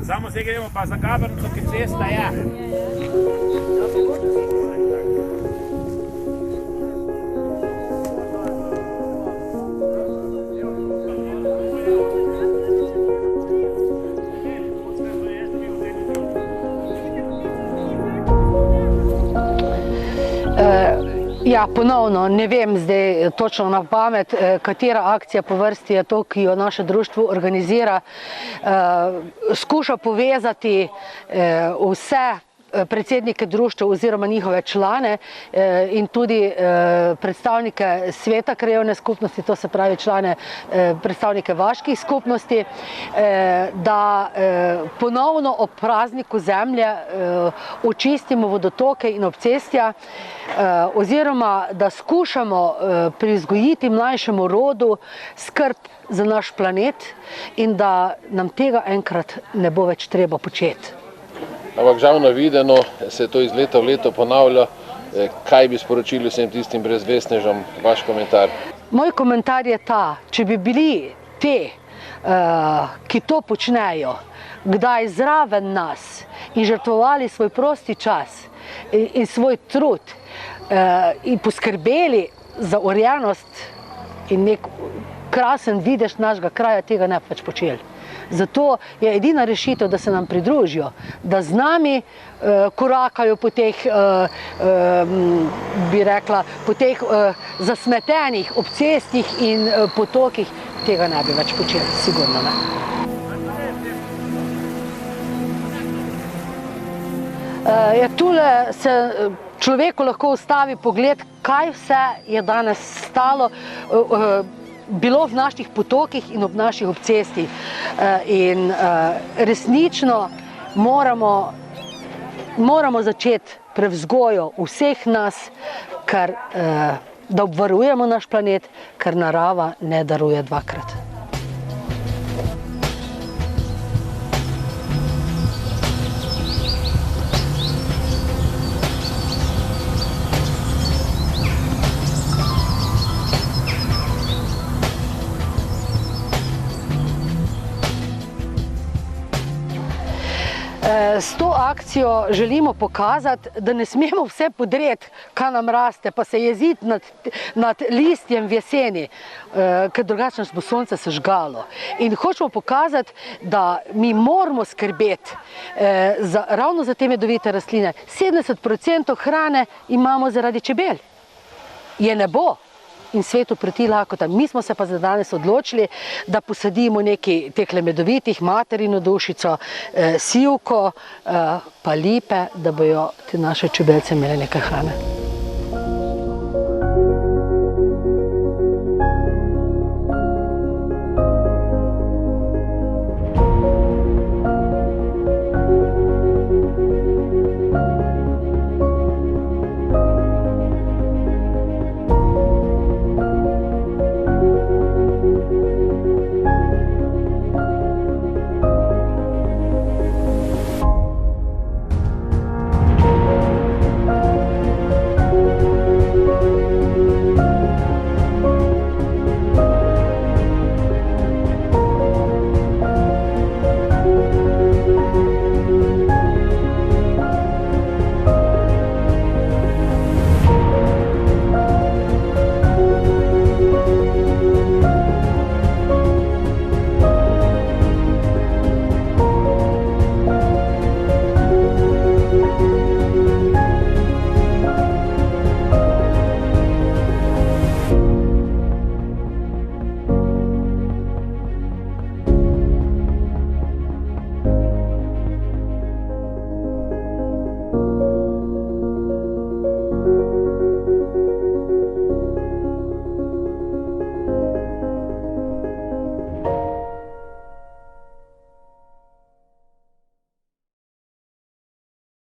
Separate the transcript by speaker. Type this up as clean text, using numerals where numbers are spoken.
Speaker 1: Samo se gremo pa za Gabrnico, ki cesta je.
Speaker 2: Ja, ponovno, ne vem zdaj točno na pamet, katera akcija po vrsti je to, ki jo naše društvo organizira. Skuša povezati vse predsednike društva oziroma njihove člane in tudi predstavnike sveta krajevne skupnosti, to se pravi člane predstavnike vaških skupnosti, da ponovno ob prazniku zemlje očistimo vodotoke in obcestja oziroma da skušamo privzgojiti mlajšemu rodu skrb za naš planet in da nam tega enkrat ne bo več treba početi.
Speaker 3: Ampak žalno videno se to iz leta v leto ponavlja. Kaj bi sporočili vsem tistim brezvestnežem, vaš komentar?
Speaker 2: Moj komentar je ta, če bi bili te, ki to počnejo, kdaj zraven nas in žrtvovali svoj prosti čas in svoj trud in poskrbeli za urejenost in nek krasen videž našega kraja, tega ne bi več počeli. Zato je edina rešitev, da se nam pridružijo, da z nami korakajo po teh, bi rekla, po teh zasmetenih obcestih in potokih, tega ne bi več počeli, sigurno ne. Tule se človeku lahko ustavi pogled, kaj vse je danes stalo, bilo v naših potokih in ob naših obcestih. In resnično moramo začeti prevzgojo vseh nas, da obvarujemo naš planet, ker narava ne daruje dvakrat. S to akcijo želimo pokazati, da ne smemo vse podreti, kaj nam raste, pa se jeziti nad listjem v jeseni, ker drugače nas bo sonce sežgalo. In hočemo pokazati, da mi moramo skrbeti ravno za te medovite rastline. 70% hrane imamo zaradi čebel. Je ne bo. In svetu preti lakota. Mi smo se pa za danes odločili, da posadimo nekaj tehle medovitih, materino dušico, sivko, pa lipe, da bojo te naše čebelce imeli nekaj hrane.